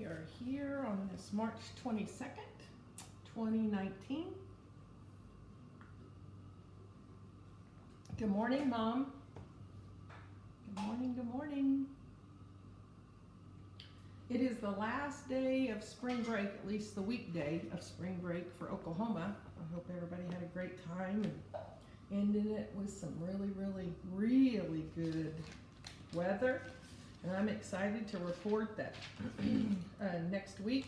We are here on this March 22nd, 2019. Good morning, Mom. Good morning, good morning. It is the last day of spring break, at least the weekday of spring break for Oklahoma. I hope everybody had a great time and ended it with some really good weather. And I'm excited to report that next week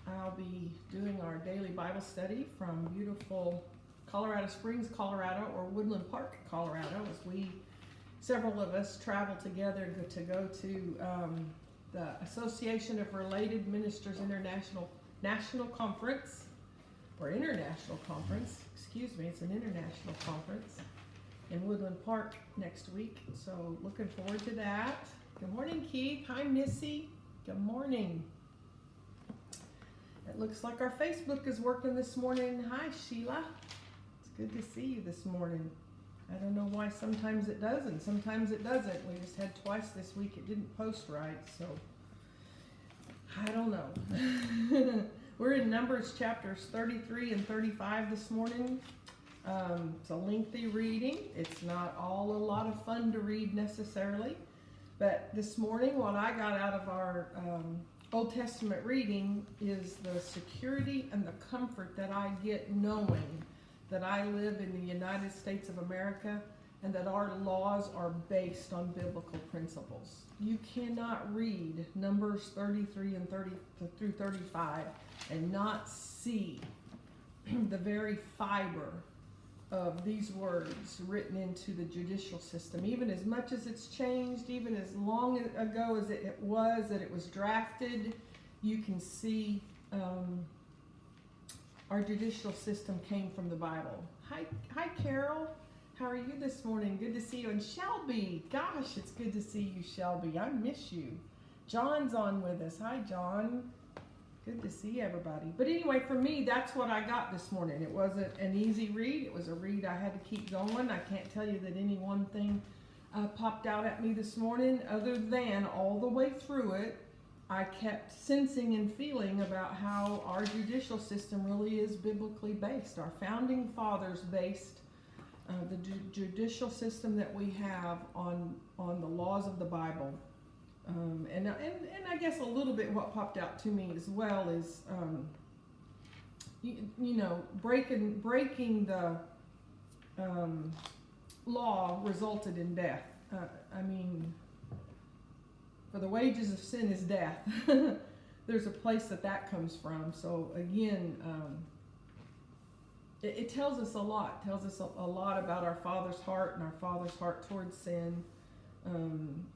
I'll be doing our daily Bible study from beautiful Colorado Springs, Colorado, or Woodland Park, Colorado, as several of us travel together to go to the Association of Related Ministers International National Conference, or International Conference, excuse me, it's an international conference in Woodland Park next week. So looking forward to that. Good morning, Keith. Hi, Missy. Good morning. It looks like our Facebook is working this morning. Hi, Sheila. It's good to see you this morning. I don't know why sometimes it does and sometimes it doesn't. We just had twice this week it didn't post right, so I don't know. We're in Numbers chapters 33 and 35 this morning. It's a lengthy reading. It's not all a lot of fun to read necessarily. But this morning, what I got out of our Old Testament reading is the security and the comfort that I get knowing that I live in the United States of America and that our laws are based on biblical principles. You cannot read Numbers 33 and 30 through 35 and not see the very fiber of these words written into the judicial system. Even as much as it's changed, even as long ago as it was drafted, you can see our judicial system came from the Bible. Hi, Carol. How are you this morning? Good to see you. And Shelby, gosh, it's good to see you, Shelby. I miss you. John's on with us. Hi, John. Good to see everybody. But anyway, for me, that's what I got this morning. It wasn't an easy read. It was a read I had to keep going. I can't tell you that any one thing popped out at me this morning, other than all the way through it, I kept sensing and feeling about how our judicial system really is biblically based. Our founding fathers based the judicial system that we have on the laws of the Bible. And I guess a little bit what popped out to me as well is, breaking the law resulted in death. For the wages of sin is death. There's a place that comes from. So again, it tells us a lot. It tells us a lot about our Father's heart and our Father's heart towards sin.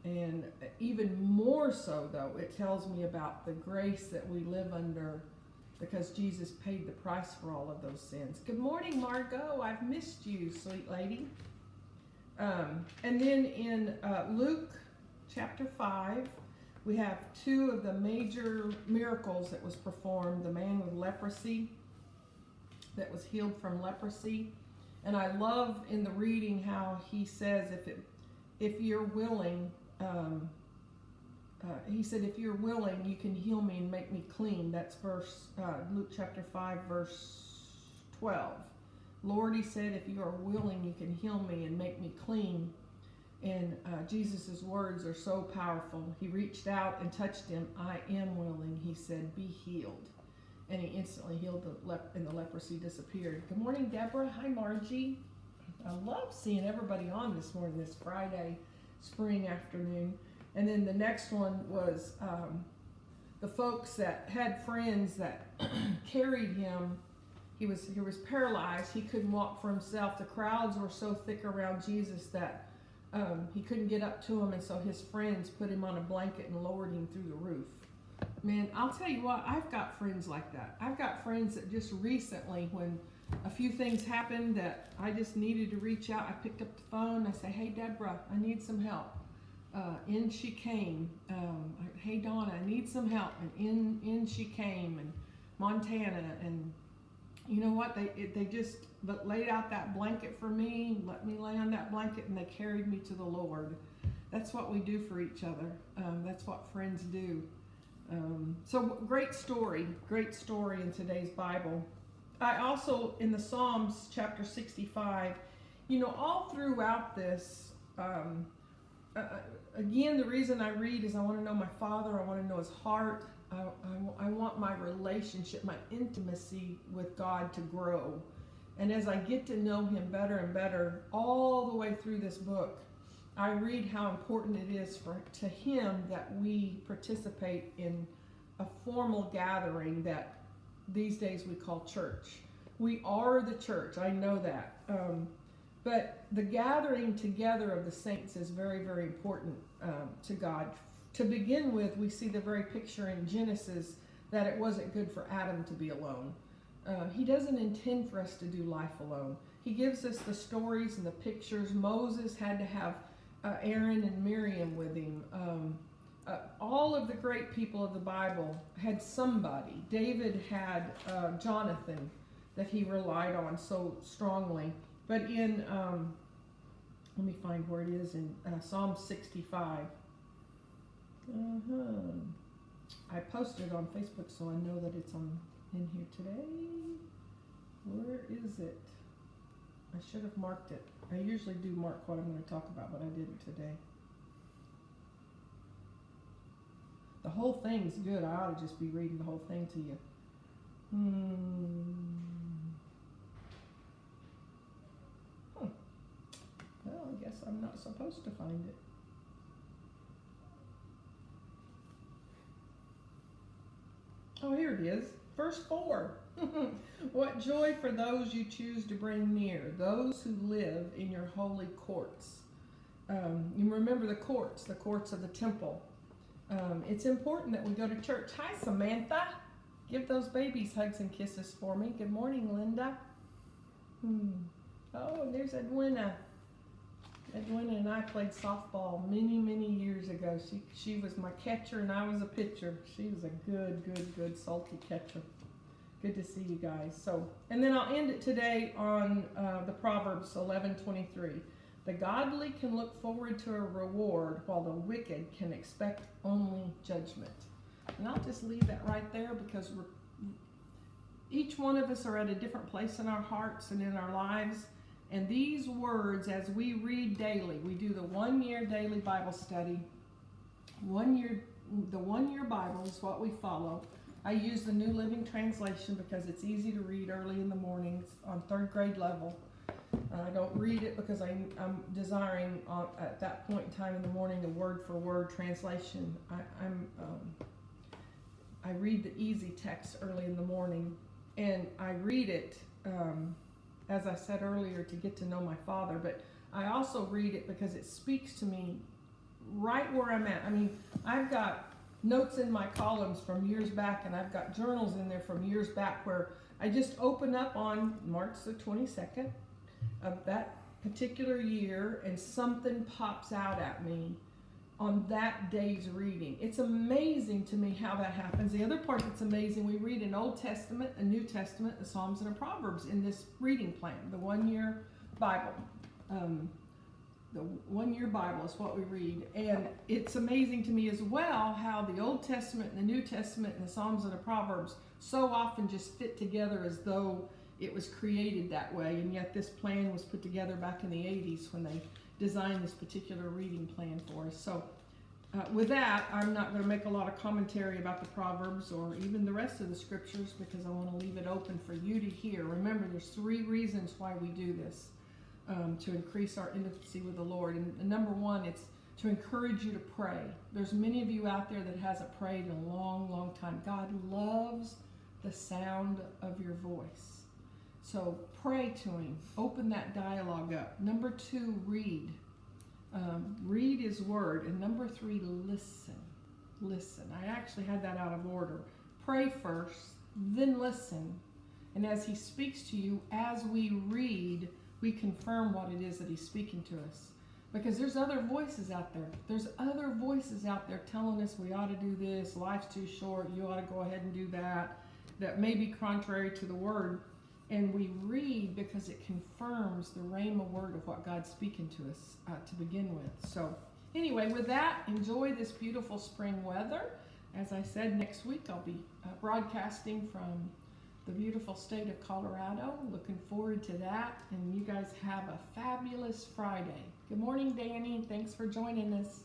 And even more so, though, it tells me about the grace that we live under because Jesus paid the price for all of those sins. Good morning, Margot. I've missed you, sweet lady. And then in Luke chapter 5, we have two of the major miracles that was performed. The man with leprosy that was healed from leprosy. And I love in the reading how he says, if you're willing, he said, if you're willing, you can heal me and make me clean. That's Luke chapter 5, verse 12. Lord, he said, if you are willing, you can heal me and make me clean. And Jesus' words are so powerful. He reached out and touched him. I am willing, he said, be healed. And he instantly healed and the leprosy disappeared. Good morning, Deborah. Hi, Margie. I love seeing everybody on this morning, this Friday spring afternoon. And then the next one was the folks that had friends that carried him. He was paralyzed. He couldn't walk for himself. The crowds were so thick around Jesus that he couldn't get up to him, and so his friends put him on a blanket and lowered him through the roof. Man, I'll tell you what, I've got friends like that. I've got friends that just recently, when a few things happened that I just needed to reach out, I picked up the phone, I say, hey Deborah, I need some help. In she came. Hey Donna, I need some help. And in she came. And Montana. And you know what? They just laid out that blanket for me, let me lay on that blanket, and they carried me to the Lord. That's what we do for each other. That's what friends do. So great story in today's Bible. I also, in the Psalms, chapter 65, all throughout this, again, the reason I read is I want to know my Father. I want to know His heart. I want my relationship, my intimacy with God to grow. And as I get to know Him better and better, all the way through this book, I read how important it is to Him that we participate in a formal gathering that these days we call church. We are the church, I know that. But the gathering together of the saints is very, very important to God. To begin with, we see the very picture in Genesis that it wasn't good for Adam to be alone. He doesn't intend for us to do life alone. He gives us the stories and the pictures. Moses had to have Aaron and Miriam with him. All of the great people of the Bible had somebody. David had Jonathan that he relied on so strongly. But in, let me find where it is in Psalm 65. I posted it on Facebook, so I know that it's in here today. Where is it? I should have marked it. I usually do mark what I'm going to talk about, but I didn't today. The whole thing's good. I ought to just be reading the whole thing to you. Well, I guess I'm not supposed to find it. Oh, here it is. Verse 4. What joy for those you choose to bring near, those who live in your holy courts. You remember the courts of the temple. It's important that we go to church. Hi, Samantha. Give those babies hugs and kisses for me. Good morning, Linda. Oh, there's Edwina. Edwina and I played softball many, many years ago. She was my catcher and I was a pitcher. She was a good salty catcher. Good to see you guys. So, and then I'll end it today on the Proverbs 11:23. The godly can look forward to a reward, while the wicked can expect only judgment. And I'll just leave that right there, because each one of us are at a different place in our hearts and in our lives. And these words, as we read daily, we do the 1 year daily Bible study. The 1 year Bible is what we follow. I use the New Living Translation because it's easy to read early in the mornings on 3rd grade level. I don't read it because I'm desiring at that point in time in the morning the word for word translation. I read the easy text early in the morning, and I read it, as I said earlier, to get to know my Father, but I also read it because it speaks to me right where I'm at. I mean, I've got notes in my columns from years back, and I've got journals in there from years back where I just open up on March the 22nd of that particular year, and something pops out at me on that day's reading. It's amazing to me how that happens. The other part that's amazing, we read an Old Testament, a New Testament, a Psalms, and a Proverbs in this reading plan, the 1 year Bible. The 1 year Bible is what we read. And it's amazing to me as well how the Old Testament and the New Testament and the Psalms and the Proverbs so often just fit together as though it was created that way. And yet this plan was put together back in the 80s when they designed this particular reading plan for us. So with that, I'm not going to make a lot of commentary about the Proverbs or even the rest of the scriptures, because I want to leave it open for you to hear. Remember, there's 3 reasons why we do this. To increase our intimacy with the Lord. And number 1, it's to encourage you to pray. There's many of you out there that hasn't prayed in a long, long time. God loves the sound of your voice. So pray to Him. Open that dialogue up. Number 2, read. Read His Word. And number 3, listen. Listen. I actually had that out of order. Pray first, then listen. And as He speaks to you, as we read, we confirm what it is that He's speaking to us. Because there's other voices out there. There's other voices out there telling us we ought to do this, life's too short, you ought to go ahead and do that, that may be contrary to the Word. And we read because it confirms the rhema word of what God's speaking to us to begin with. So anyway, with that, enjoy this beautiful spring weather. as I said, next week I'll be broadcasting from the beautiful state of Colorado. Looking forward to that. And you guys have a fabulous Friday. Good morning, Danny. Thanks for joining us.